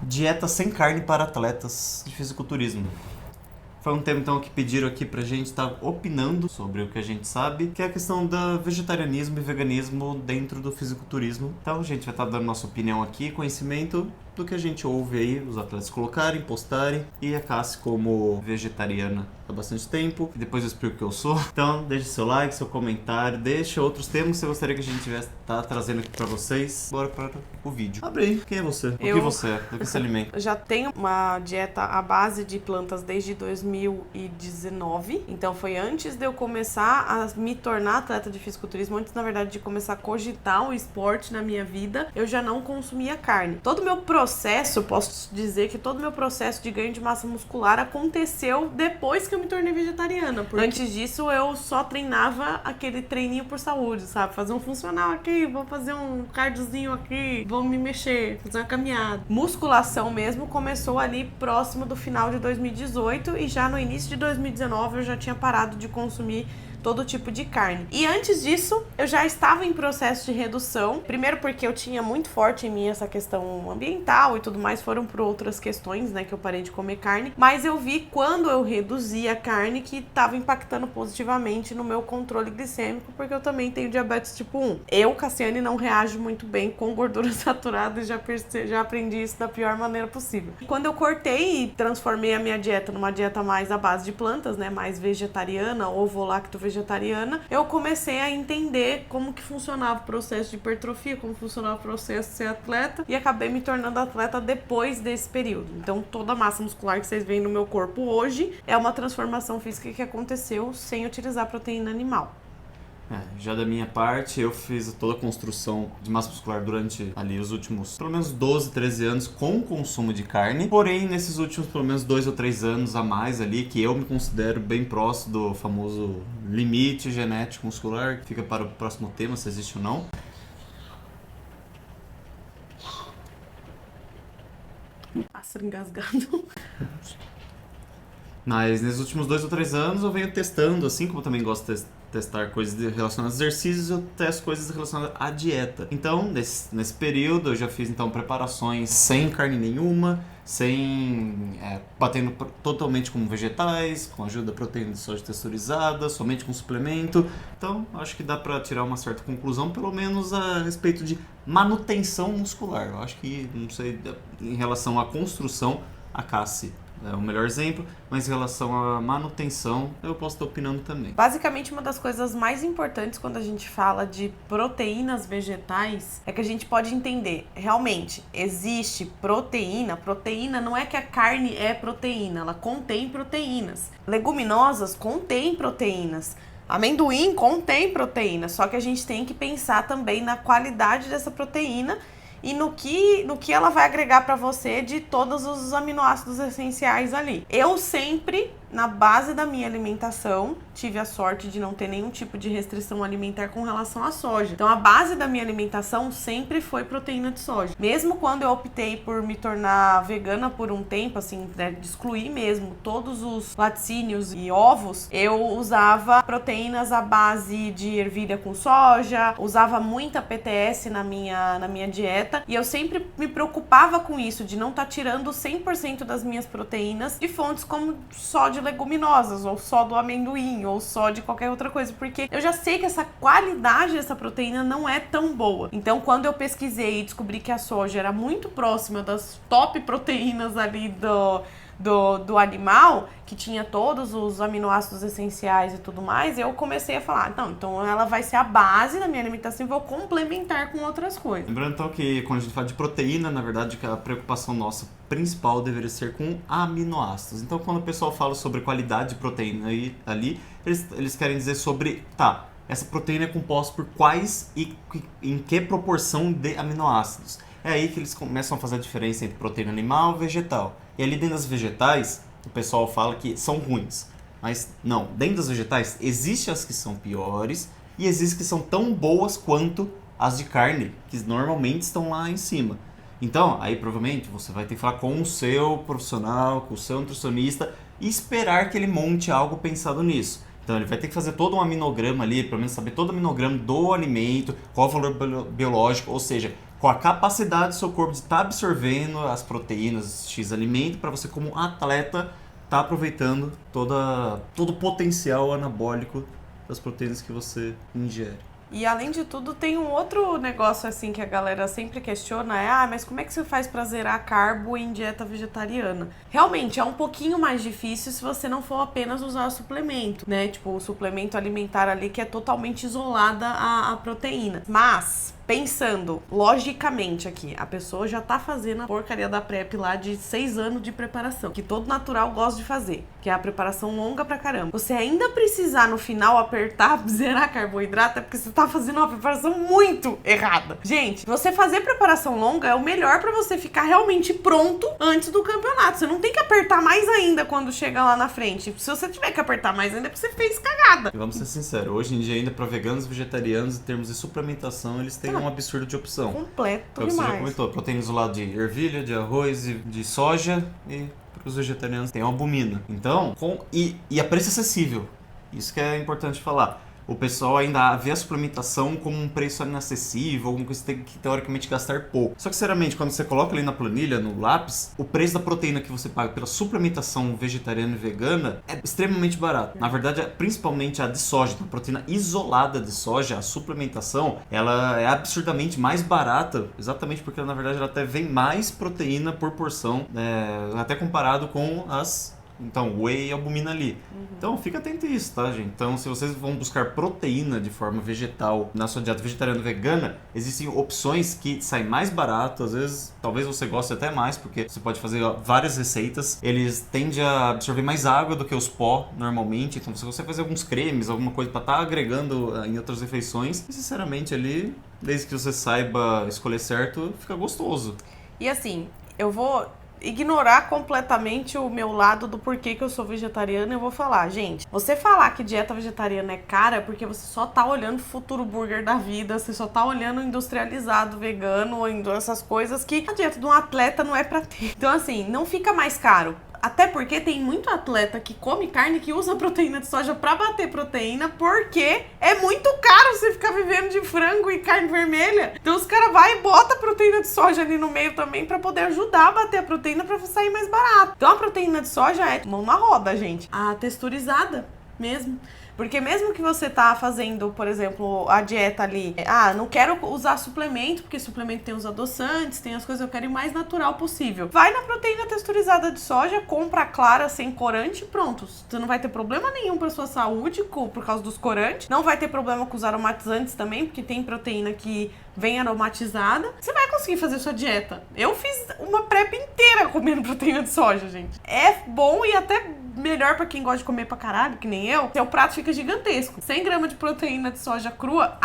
Dieta sem carne para atletas de fisiculturismo. Foi um tema então que pediram aqui pra gente estar opinando sobre o que a gente sabe, que é a questão do vegetarianismo e veganismo dentro do fisiculturismo. Então a gente vai estar dando nossa opinião aqui, conhecimento do que a gente ouve aí, os atletas colocarem, postarem, e a Cassi como vegetariana há bastante tempo, e depois eu explico o que eu sou. Então deixe seu like, seu comentário, deixe outros temas que você gostaria que a gente tivesse trazendo aqui pra vocês. Bora para o vídeo. Abre aí, quem é você? O que você é? Do que se alimenta? Eu já tenho uma dieta à base de plantas desde 2019, então foi antes de eu começar a me tornar atleta de fisiculturismo, antes na verdade de começar a cogitar o esporte na minha vida, eu já não consumia carne. Todo o meu processo, posso dizer que todo o meu processo de ganho de massa muscular aconteceu depois que eu me tornei vegetariana, porque antes disso eu só treinava aquele treininho por saúde, sabe? Fazer um funcional aqui, vou fazer um cardiozinho aqui, vou me mexer, fazer uma caminhada. Musculação mesmo começou ali próximo do final de 2018 e já no início de 2019 eu já tinha parado de consumir todo tipo de carne. E antes disso, eu já estava em processo de redução. Primeiro porque eu tinha muito forte em mim essa questão ambiental e tudo mais, foram por outras questões, né, que eu parei de comer carne. Mas eu vi quando eu reduzi a carne que estava impactando positivamente no meu controle glicêmico, porque eu também tenho diabetes tipo 1. Eu, Cassiane, não reajo muito bem com gordura saturada e já aprendi isso da pior maneira possível. E quando eu cortei e transformei a minha dieta numa dieta mais à base de plantas, né, mais vegetariana, ovo-lacto vegetariana, eu comecei a entender como que funcionava o processo de hipertrofia, como funcionava o processo de ser atleta, e acabei me tornando atleta depois desse período. Então toda a massa muscular que vocês veem no meu corpo hoje é uma transformação física que aconteceu sem utilizar proteína animal. Já da minha parte, eu fiz toda a construção de massa muscular durante ali os últimos, pelo menos 12, 13 anos com consumo de carne. Porém, nesses últimos, pelo menos 2 ou 3 anos a mais ali, que eu me considero bem próximo do famoso limite genético muscular, que fica para o próximo tema, se existe ou não. Pássaro engasgado. Mas nesses últimos 2 ou 3 anos eu venho testando, assim como eu também gosto de testar coisas relacionadas a exercícios, eu testo coisas relacionadas à dieta. Então, nesse período, eu já fiz então preparações sem carne nenhuma, batendo totalmente com vegetais, com ajuda da proteína de soja texturizada, somente com suplemento. Então, acho que dá pra tirar uma certa conclusão, pelo menos a respeito de manutenção muscular. Eu acho que, não sei, em relação à construção, a Cassi é o melhor exemplo, mas em relação à manutenção, eu posso estar opinando também. Basicamente, uma das coisas mais importantes quando a gente fala de proteínas vegetais é que a gente pode entender, realmente, existe proteína. Proteína não é que a carne é proteína, ela contém proteínas. Leguminosas contêm proteínas. Amendoim contém proteína, só que a gente tem que pensar também na qualidade dessa proteína e no que ela vai agregar para você de todos os aminoácidos essenciais ali. Eu sempre, na base da minha alimentação, tive a sorte de não ter nenhum tipo de restrição alimentar com relação à soja. Então, a base da minha alimentação sempre foi proteína de soja. Mesmo quando eu optei por me tornar vegana por um tempo, assim, né, de excluir mesmo todos os laticínios e ovos, eu usava proteínas à base de ervilha com soja, usava muita PTS na minha dieta, e eu sempre me preocupava com isso, de não estar tirando 100% das minhas proteínas de fontes como só de leguminosas, ou só do amendoim, ou só de qualquer outra coisa, porque eu já sei que essa qualidade dessa proteína não é tão boa. Então, quando eu pesquisei e descobri que a soja era muito próxima das top proteínas ali do animal, que tinha todos os aminoácidos essenciais e tudo mais, eu comecei a falar, não, então ela vai ser a base da minha alimentação e vou complementar com outras coisas. Lembrando então que quando a gente fala de proteína, na verdade, que a preocupação nossa principal deveria ser com aminoácidos. Então, quando o pessoal fala sobre qualidade de proteína ali, eles querem dizer sobre, essa proteína é composta por quais e em que proporção de aminoácidos. É aí que eles começam a fazer a diferença entre proteína animal e vegetal. E ali dentro das vegetais, o pessoal fala que são ruins. Mas não, dentro das vegetais, existem as que são piores e existem que são tão boas quanto as de carne, que normalmente estão lá em cima. Então, aí provavelmente você vai ter que falar com o seu profissional, com o seu nutricionista e esperar que ele monte algo pensado nisso. Então ele vai ter que fazer todo um aminograma ali, pelo menos saber todo o aminograma do alimento, qual o valor biológico, ou seja, com a capacidade do seu corpo de estar absorvendo as proteínas, X alimento, para você como atleta tá aproveitando todo o potencial anabólico das proteínas que você ingere. E além de tudo, tem um outro negócio assim que a galera sempre questiona, mas como é que você faz pra zerar carbo em dieta vegetariana? Realmente, é um pouquinho mais difícil se você não for apenas usar o suplemento, né? Tipo, o suplemento alimentar ali que é totalmente isolada a proteína. Mas, pensando logicamente aqui, a pessoa já tá fazendo a porcaria da PrEP lá de 6 anos de preparação, que todo natural gosta de fazer, que é a preparação longa pra caramba. Você ainda precisar no final apertar, zerar carboidrato, é porque você tá fazendo uma preparação muito errada. Gente, você fazer preparação longa é o melhor pra você ficar realmente pronto antes do campeonato. Você não tem que apertar mais ainda quando chega lá na frente. Se você tiver que apertar mais ainda, é porque você fez cagada. E vamos ser sinceros, hoje em dia ainda pra veganos e vegetarianos, em termos de suplementação, eles têm um absurdo de opção. Completo Então, você já comentou, proteína isolada de ervilha, de arroz e de soja, e para os vegetarianos tem albumina. Então, e a preço acessível. Isso que é importante falar. O pessoal ainda vê a suplementação como um preço inacessível, alguma coisa que você tem que teoricamente gastar pouco. Só que, sinceramente, quando você coloca ali na planilha, no lápis, o preço da proteína que você paga pela suplementação vegetariana e vegana é extremamente barato. Na verdade, principalmente a de soja, a proteína isolada de soja, a suplementação, ela é absurdamente mais barata, exatamente porque, na verdade, ela até vem mais proteína por porção, até comparado com as... Então, whey e albumina ali. Então, fica atento a isso, tá, gente? Então, se vocês vão buscar proteína de forma vegetal na sua dieta vegetariana e vegana, existem opções que saem mais barato. Às vezes, talvez você goste até mais, porque você pode fazer várias receitas. Eles tendem a absorver mais água do que os pó, normalmente. Então, se você fazer alguns cremes, alguma coisa para estar agregando em outras refeições, e, sinceramente, ali, desde que você saiba escolher certo, fica gostoso. E assim, eu vou ignorar completamente o meu lado do porquê que eu sou vegetariana. Eu vou falar, gente, você falar que dieta vegetariana é cara é porque você só tá olhando o futuro burger da vida, você só tá olhando o industrializado vegano, essas coisas que a dieta de um atleta não é pra ter. Então assim, não fica mais caro. Até porque tem muito atleta que come carne que usa proteína de soja pra bater proteína, porque é muito caro você ficar vivendo de frango e carne vermelha. Então os caras vai e bota proteína de soja ali no meio também pra poder ajudar a bater a proteína pra sair mais barato. Então a proteína de soja é mão na roda, gente. A texturizada mesmo. Porque mesmo que você tá fazendo, por exemplo, a dieta ali, não quero usar suplemento, porque suplemento tem os adoçantes, tem as coisas, eu quero ir mais natural possível. Vai na proteína texturizada de soja, compra clara, sem corante, pronto. Você não vai ter problema nenhum pra sua saúde por causa dos corantes. Não vai ter problema com os aromatizantes também, porque tem proteína que vem aromatizada. Você vai conseguir fazer sua dieta. Eu fiz uma PrEP inteira comendo proteína de soja, gente. É bom e até melhor pra quem gosta de comer pra caralho, que nem eu. Seu prato fica gigantesco. 100 gramas de proteína de soja crua.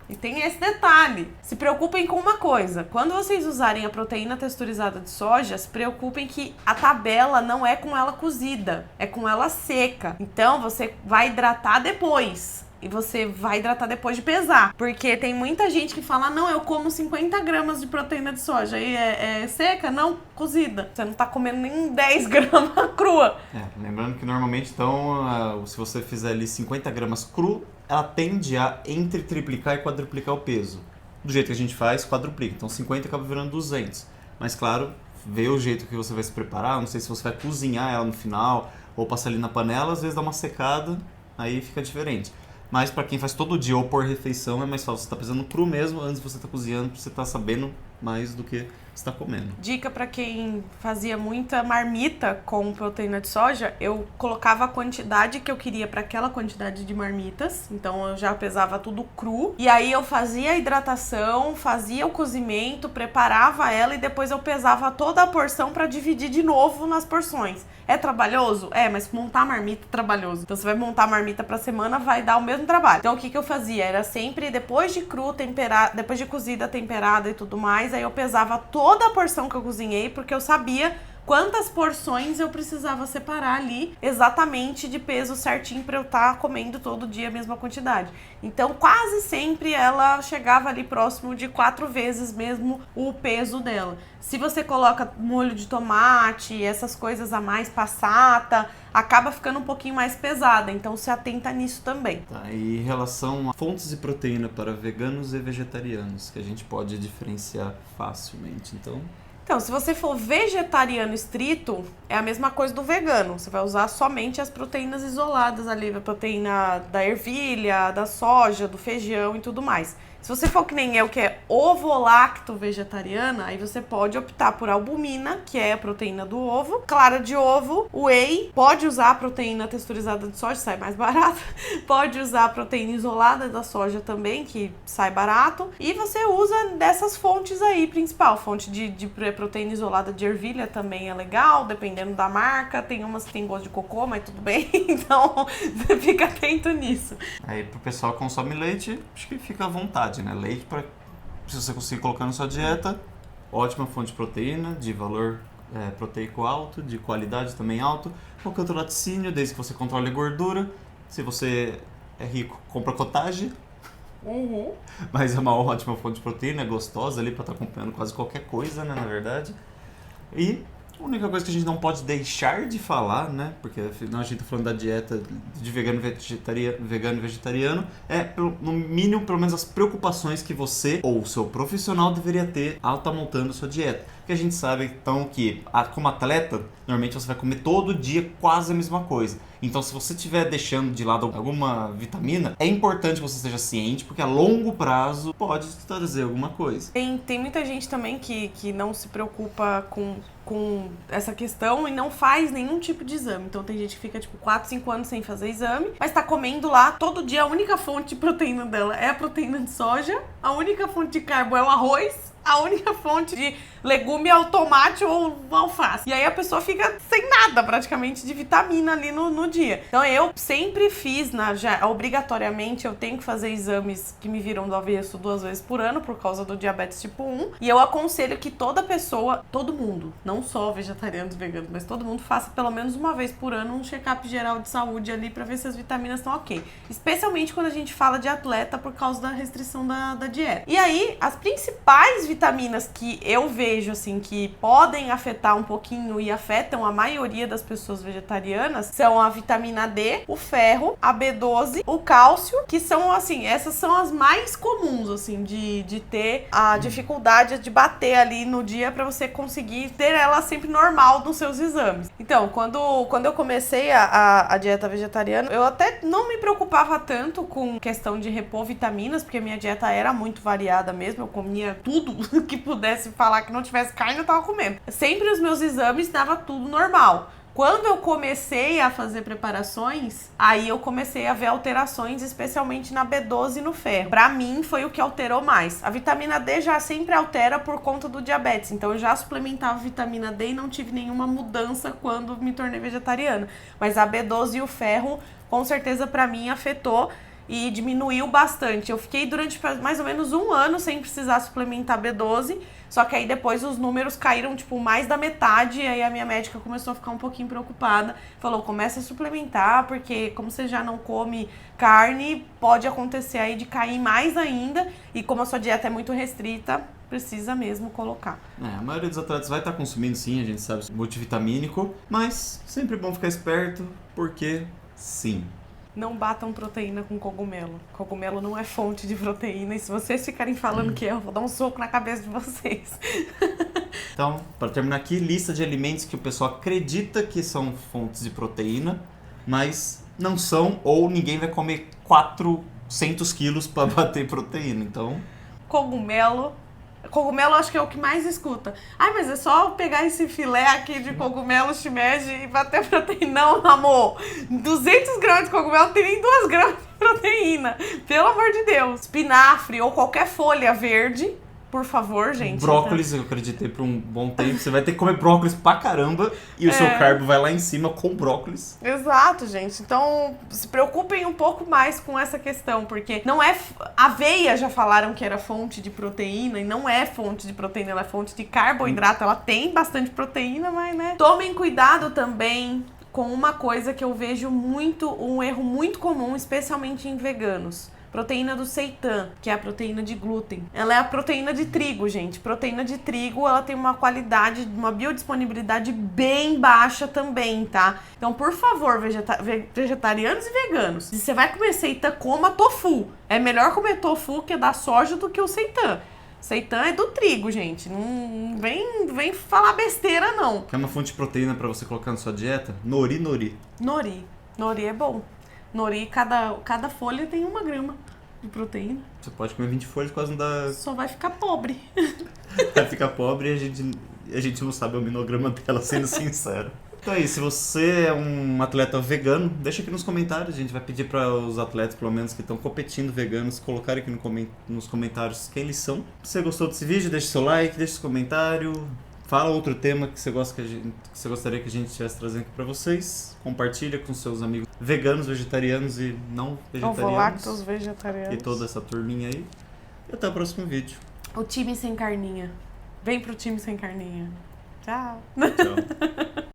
E tem esse detalhe. Se preocupem com uma coisa. Quando vocês usarem a proteína texturizada de soja, se preocupem que a tabela não é com ela cozida. É com ela seca. Então, você vai hidratar depois. E você vai hidratar depois de pesar. Porque tem muita gente que fala, não, eu como 50 gramas de proteína de soja. E é seca? Não, cozida. Você não tá comendo nem 10 gramas crua. Lembrando que normalmente, então, se você fizer ali 50 gramas cru, ela tende a entre triplicar e quadruplicar o peso. Do jeito que a gente faz, quadruplica. Então 50 acaba virando 200. Mas claro, vê o jeito que você vai se preparar. Não sei se você vai cozinhar ela no final ou passar ali na panela. Às vezes dá uma secada, aí fica diferente. Mas para quem faz todo dia ou por refeição é mais fácil. Você tá pesando cru mesmo antes de você tá cozinhando, pra você tá sabendo mais do que você tá comendo. Dica para quem fazia muita marmita com proteína de soja, eu colocava a quantidade que eu queria para aquela quantidade de marmitas. Então eu já pesava tudo cru. E aí eu fazia a hidratação, fazia o cozimento, preparava ela e depois eu pesava toda a porção para dividir de novo nas porções. É trabalhoso? Mas montar a marmita é trabalhoso. Então você vai montar a marmita pra semana, vai dar o mesmo trabalho. Então o que eu fazia? Era sempre depois de cru, temperada, depois de cozida, temperada e tudo mais. Aí eu pesava toda a porção que eu cozinhei, porque eu sabia quantas porções eu precisava separar ali, exatamente de peso certinho para eu estar comendo todo dia a mesma quantidade. Então, quase sempre ela chegava ali próximo de 4 vezes mesmo o peso dela. Se você coloca molho de tomate, essas coisas a mais, passata, acaba ficando um pouquinho mais pesada, então se atenta nisso também. Tá, e em relação a fontes de proteína para veganos e vegetarianos, que a gente pode diferenciar facilmente, Então, se você for vegetariano estrito, é a mesma coisa do vegano. Você vai usar somente as proteínas isoladas ali, a proteína da ervilha, da soja, do feijão e tudo mais. Se você for que nem eu, que é ovo-lacto vegetariana, aí você pode optar por albumina, que é a proteína do ovo, clara de ovo, whey, pode usar a proteína texturizada de soja, sai mais barato, pode usar a proteína isolada da soja também, que sai barato, e você usa dessas fontes aí, principal, fonte de proteína isolada de ervilha também é legal, dependendo da marca, tem umas que tem gosto de cocô, mas tudo bem, então fica atento nisso. Aí pro pessoal que consome leite, acho que fica à vontade, né? Leite, se você conseguir colocar na sua dieta, ótima fonte de proteína, de valor proteico alto, de qualidade também alto. Qualquer outro laticínio, desde que você controle a gordura. Se você é rico, compra cottage. Mas é uma ótima fonte de proteína, é gostosa ali pra estar acompanhando quase qualquer coisa, né, na verdade. E a única coisa que a gente não pode deixar de falar, né, porque afinal a gente tá falando da dieta de vegano e vegetariano, é no mínimo, pelo menos, as preocupações que você ou o seu profissional deveria ter ao estar montando a sua dieta. Porque a gente sabe, então, que como atleta, normalmente você vai comer todo dia quase a mesma coisa. Então, se você estiver deixando de lado alguma vitamina, é importante que você esteja ciente, porque a longo prazo pode te trazer alguma coisa. Tem muita gente também que não se preocupa com essa questão e não faz nenhum tipo de exame. Então tem gente que fica tipo 4, 5 anos sem fazer exame, mas tá comendo lá todo dia. A única fonte de proteína dela é a proteína de soja, a única fonte de carbo é o arroz, a única fonte de legume é o tomate ou o alface. E aí a pessoa fica sem nada praticamente de vitamina ali no dia. Então eu sempre fiz, obrigatoriamente eu tenho que fazer exames que me viram do avesso 2 vezes por ano por causa do diabetes tipo 1. E eu aconselho que toda pessoa, todo mundo, não só vegetarianos, veganos, mas todo mundo faça pelo menos uma vez por ano um check-up geral de saúde ali pra ver se as vitaminas estão ok. Especialmente quando a gente fala de atleta por causa da restrição da dieta. E aí, as principais vitaminas que eu vejo, assim, que podem afetar um pouquinho e afetam a maioria das pessoas vegetarianas são a vitamina D, o ferro, a B12, o cálcio, que são, assim, essas são as mais comuns, assim, de ter a dificuldade de bater ali no dia pra você conseguir ter ela sempre normal nos seus exames. Então, quando eu comecei a dieta vegetariana, eu até não me preocupava tanto com questão de repor vitaminas, porque a minha dieta era muito variada mesmo, eu comia tudo que pudesse falar que não tivesse carne, eu tava comendo. Sempre os meus exames dava tudo normal. Quando eu comecei a fazer preparações, aí eu comecei a ver alterações, especialmente na B12 e no ferro. Pra mim, foi o que alterou mais. A vitamina D já sempre altera por conta do diabetes, então eu já suplementava vitamina D e não tive nenhuma mudança quando me tornei vegetariana. Mas a B12 e o ferro, com certeza, pra mim, afetou e diminuiu bastante. Eu fiquei durante mais ou menos 1 ano sem precisar suplementar B12, só que aí depois os números caíram, tipo, mais da metade, e aí a minha médica começou a ficar um pouquinho preocupada, falou, começa a suplementar, porque como você já não come carne, pode acontecer aí de cair mais ainda, e como a sua dieta é muito restrita, precisa mesmo colocar. A maioria dos atletas vai estar consumindo, sim, a gente sabe, multivitamínico, mas sempre é bom ficar esperto, porque sim. Não batam proteína com cogumelo. Cogumelo não é fonte de proteína. E se vocês ficarem falando que eu vou dar um soco na cabeça de vocês. Então, para terminar aqui, lista de alimentos que o pessoal acredita que são fontes de proteína, mas não são, ou ninguém vai comer 400 quilos para bater proteína. Então, cogumelo acho que é o que mais escuta. Ai, mas é só pegar esse filé aqui de cogumelo shimeji e bater proteína. Não, amor. 200 gramas de cogumelo não tem nem 2 gramas de proteína. Pelo amor de Deus. Espinafre ou qualquer folha verde por favor, gente. Brócolis, eu acreditei por um bom tempo. Você vai ter que comer brócolis pra caramba e o seu carbo vai lá em cima com brócolis. Exato, gente. Então, se preocupem um pouco mais com essa questão, porque não é... Aveia já falaram que era fonte de proteína e não é fonte de proteína, ela é fonte de carboidrato. Ela tem bastante proteína, mas, né? Tomem cuidado também com uma coisa que eu vejo muito, um erro muito comum, especialmente em veganos. Proteína do seitan, que é a proteína de glúten. Ela é a proteína de trigo, gente. Proteína de trigo, ela tem uma qualidade, uma biodisponibilidade bem baixa também, tá? Então, por favor, vegetarianos e veganos, se você vai comer seitan, coma tofu. É melhor comer tofu que é da soja do que o seitan. Seitan é do trigo, gente. Não vem falar besteira, não. Quer uma fonte de proteína pra você colocar na sua dieta? Nori. Nori é bom. Nori, cada folha tem 1 grama de proteína. Você pode comer 20 folhas, quase não dá... Só vai ficar pobre. Vai ficar pobre e a gente não sabe o aminograma dela, sendo sincero. Então aí, se você é um atleta vegano, deixa aqui nos comentários. A gente vai pedir para os atletas, pelo menos, que estão competindo veganos, colocarem aqui nos comentários quem eles são. Se você gostou desse vídeo, deixa seu like, deixa seu comentário. Fala outro tema que você gostaria que a gente estivesse trazendo aqui pra vocês. Compartilha com seus amigos veganos, vegetarianos e não vegetarianos. Ovolactos vegetarianos. E toda essa turminha aí. E até o próximo vídeo. O time sem carninha. Vem pro time sem carninha. Tchau. Tchau.